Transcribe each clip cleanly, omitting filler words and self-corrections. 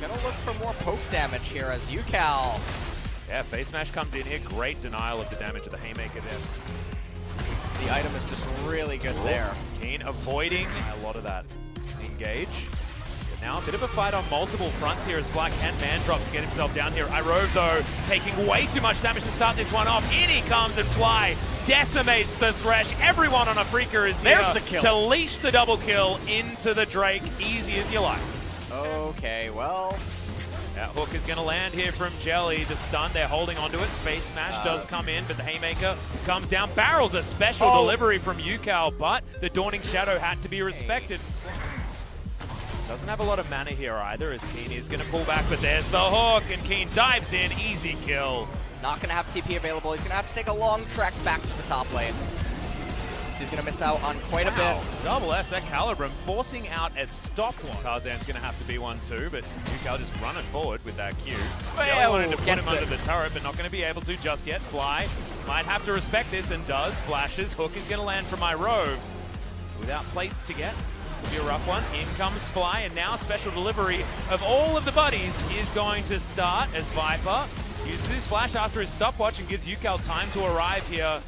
Gonna look for more poke damage here as UCal. Yeah, Face Smash comes in here. Great denial of the damage of the Haymaker there. The item is just really good there. Keen avoiding a lot of that engage. But now a bit of a fight on multiple fronts here as Black can man drop to get himself down here. Irove, though, taking way too much damage to start this one off. In he comes and Fly decimates the Thresh. Everyone on Afrika is here the kill. to leash the double kill into the Drake. Easy as you like. Okay, well... That hook is going to land here from Jelly. The stun, they're holding onto it. Face Smash does come in, but the Haymaker comes down. Barrels a special delivery from UCal, but the Dawning Shadow had to be respected. Doesn't have a lot of mana here either, as Keen is going to pull back, but there's the hook, and Keen dives in. Easy kill. Not going to have TP available. He's going to have to take a long trek back to the top lane. So he's going to miss out on quite a bit. Double S, that Calibrum forcing out a stop one. Tarzan's going to have to be one too, but UCal just running forward with that Q. Jelly wanted to put him under the turret, but not going to be able to just yet. Fly might have to respect this and does. Flashes. Hook is going to land from Irove without plates to get. Will be a rough one. In comes Fly, and now special delivery of all of the buddies is going to start as Viper uses his flash after his stopwatch and gives UCal time to arrive here.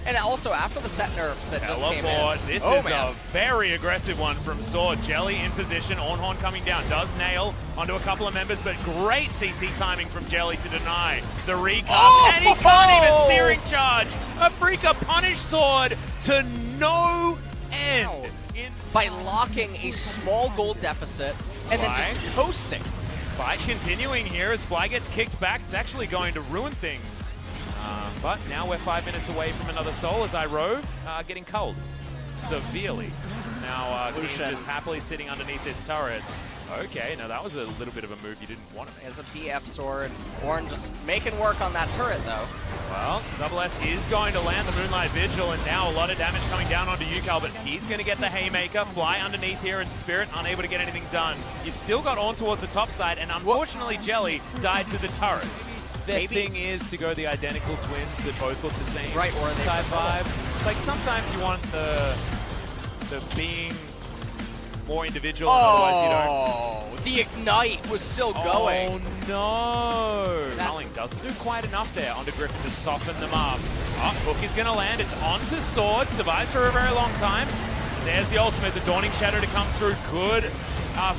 And also, after the set nerf that just came in. This is a very aggressive one from Sword. Jelly in position, Ornhorn coming down, does nail onto a couple of members, but great CC timing from Jelly to deny the recast, and he can't even searing charge. Afrika punish Sword to no end. By locking a small gold deficit and then just coasting. Fight continuing here as Fly gets kicked back. It's actually going to ruin things. But now we're 5 minutes away from another soul as Irove getting culled severely. Now Keen's just happily sitting underneath this turret. Okay, now that was a little bit of a move you didn't want to make. As a BF sword, Warren just making work on that turret though. Well, Double S is going to land the Moonlight Vigil, and now a lot of damage coming down onto UCal, but he's going to get the Haymaker. Fly underneath here, and Spirit unable to get anything done. You've still got on towards the top side, and unfortunately Jelly died to the turret. Their thing is to go the identical twins that both look the same type vibe. It's like sometimes you want the being more individual, and otherwise you don't. The Ignite was still going. Oh no! Darling doesn't do quite enough there onto Griffin to soften them up. Hook is going to land. It's onto Sword. Survives for a very long time. There's the ultimate, the Dawning Shadow to come through. Good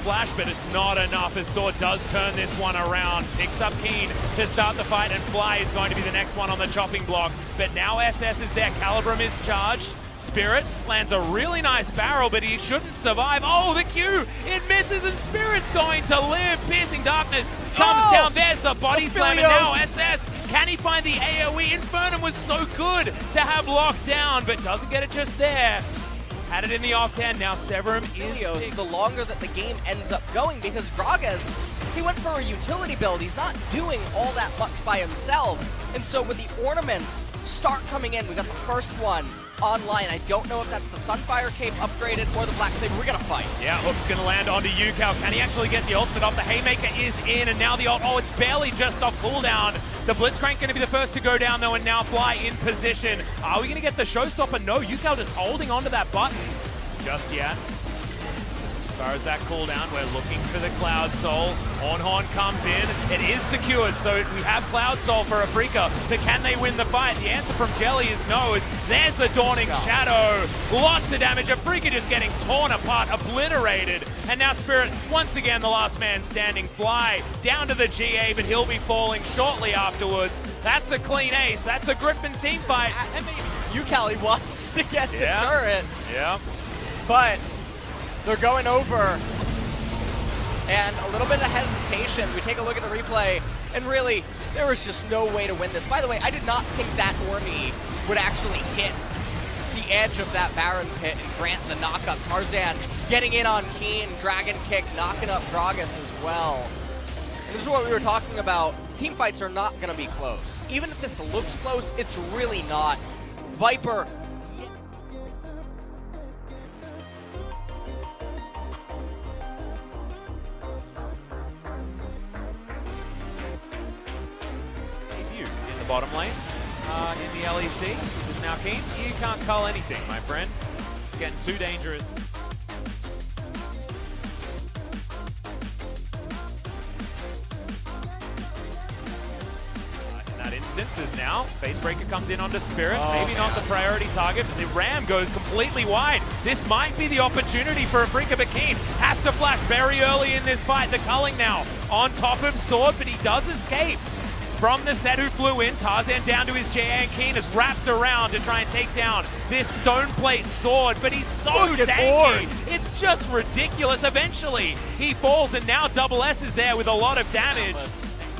flash, but it's not enough as Sword does turn this one around. Picks up Keen to start the fight, and Fly is going to be the next one on the chopping block. But now SS is there. Calibrum is charged. Spirit lands a really nice barrel, but he shouldn't survive. Oh, the Q! It misses, and Spirit's going to live. Piercing Darkness comes down. There's the body slam, and now SS. Can he find the AoE? Infernum was so good to have locked down, but doesn't get it just there. Had it in the offhand. Now Severum is the longer that the game ends up going, because Gragas, he went for a utility build. He's not doing all that much by himself. And so with the ornaments start coming in, we got the first one online. I don't know if that's the Sunfire Cape upgraded or the Black Saber. We're gonna fight. Yeah, Hook's gonna land onto UCal. Can he actually get the ultimate off? The Haymaker is in, and now the ult. Oh, it's barely just off cooldown. The Blitzcrank gonna be the first to go down though, and now Fly in position. Are we gonna get the showstopper? No, UCal just holding onto that button. Just yet. As far as that cooldown, we're looking for the Cloud Soul. Ornhorn comes in. It is secured, so we have Cloud Soul for Afrika. But can they win the fight? The answer from Jelly is no. There's the Dawning Shadow. Lots of damage. Afrika just getting torn apart, obliterated. And now Spirit, once again, the last man standing. Fly down to the GA, but he'll be falling shortly afterwards. That's a clean ace. That's a Griffin team fight. And maybe UCal wants to get the turret. Yeah. But they're going over, and a little bit of hesitation. We take a look at the replay, and really, there was just no way to win this. By the way, I did not think that Ornnie would actually hit the edge of that Baron pit and grant the knockup. Tarzan getting in on Keen, Dragon Kick, knocking up Gragas as well. And this is what we were talking about. Team fights are not going to be close. Even if this looks close, it's really not. Viper bottom lane in the LEC is now Keen. You can't cull anything, my friend. It's getting too dangerous. instances now. Facebreaker comes in onto Spirit. Maybe not the priority target, but the Ram goes completely wide. This might be the opportunity for Afrika, but Keen has to flash very early in this fight. The culling now on top of Sword, but he does escape from the set who flew in. Tarzan down to his GA, and Keen is wrapped around to try and take down this stone plate Sword, but he's so tanky. It's just ridiculous. Eventually, he falls, and now Double S is there with a lot of damage.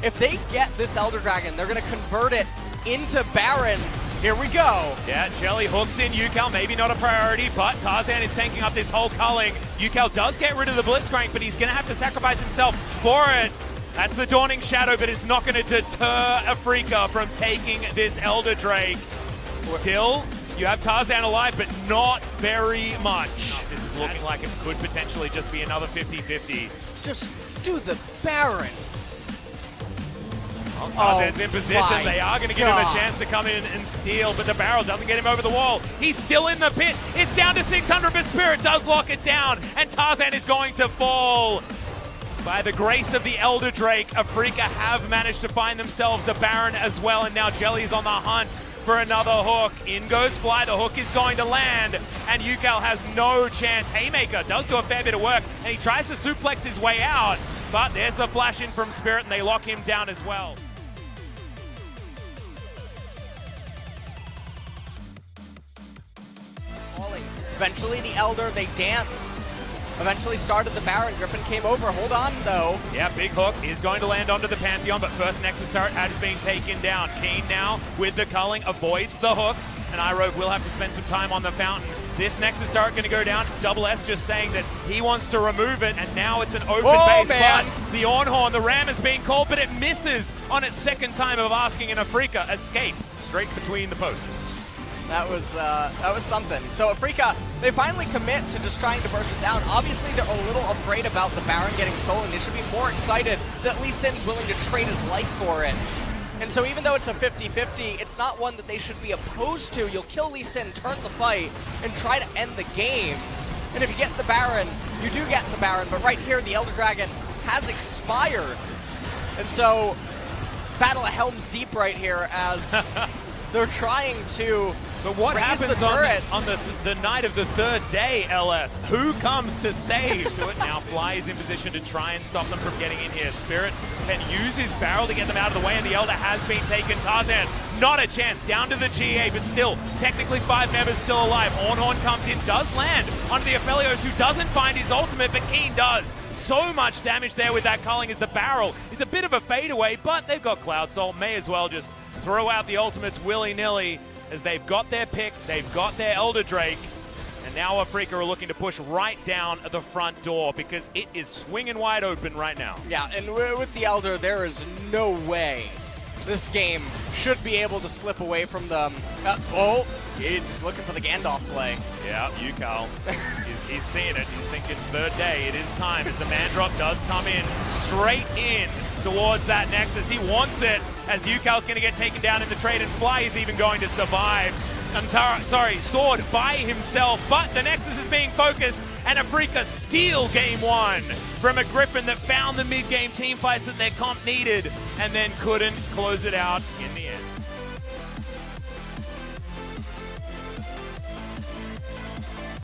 If they get this Elder Dragon, they're going to convert it into Baron. Here we go. Yeah, Jelly hooks in Yukal, maybe not a priority, but Tarzan is tanking up this whole culling. Yukal does get rid of the Blitzcrank, but he's going to have to sacrifice himself for it. That's the Dawning Shadow, but it's not going to deter Afrika from taking this Elder Drake. Still, you have Tarzan alive, but not very much. This is looking like it could potentially just be another 50-50. Just do the Baron. Well, Tarzan's in position. They are going to give him a chance to come in and steal, but the barrel doesn't get him over the wall. He's still in the pit. It's down to 600, but Spirit does lock it down, and Tarzan is going to fall. By the grace of the Elder Drake, Afrika have managed to find themselves a Baron as well, and now Jelly's on the hunt for another hook. In goes Fly, the hook is going to land, and Yukal has no chance. Haymaker does do a fair bit of work, and he tries to suplex his way out, but there's the flash in from Spirit, and they lock him down as well. Eventually the Elder, they danced. Eventually started the Baron. Griffin came over. Hold on, though. Yeah, big hook is going to land onto the Pantheon, but first Nexus turret has been taken down. Keen now with the culling avoids the hook, and iRogue will have to spend some time on the fountain. This Nexus turret going to go down. Double S just saying that he wants to remove it, and now it's an open base. Man. But the Ornhorn, the Ram is being called, but it misses on its second time of asking, and Afrika escape straight between the posts. That was something. So Afrika, they finally commit to just trying to burst it down. Obviously, they're a little afraid about the Baron getting stolen. They should be more excited that Lee Sin's willing to trade his life for it. And so even though it's a 50-50, it's not one that they should be opposed to. You'll kill Lee Sin, turn the fight, and try to end the game. And if you get the Baron, you do get the Baron. But right here, the Elder Dragon has expired. And so, battle of Helm's Deep right here as they're trying to But what happens on the night of the third day, LS? Who comes to save? Do it now. Fly is in position to try and stop them from getting in here. Spirit can use his barrel to get them out of the way, and the Elder has been taken. Tarzan, not a chance. Down to the GA, but still, technically 5 members still alive. Ornhorn comes in, does land onto the Aphelios, who doesn't find his ultimate, but Keen does. So much damage there with that culling as the barrel is a bit of a fadeaway, but they've got Cloud Soul. May as well just throw out the ultimates willy-nilly, as they've got their pick, they've got their Elder Drake, and now Afrika are looking to push right down at the front door because it is swinging wide open right now. Yeah, and with the Elder, there is no way this game should be able to slip away from them. He's looking for the Gandalf play. Yeah, Yukal, he's seeing it. He's thinking third day, it is time, as the man drop does come in, straight in towards that Nexus. He wants it, as Yukal's going to get taken down in the trade, and Fly is even going to survive. Sword by himself, but the Nexus is being focused, and Afrika steal game 1 from a Griffin that found the mid-game team fights that their comp needed, and then couldn't close it out in the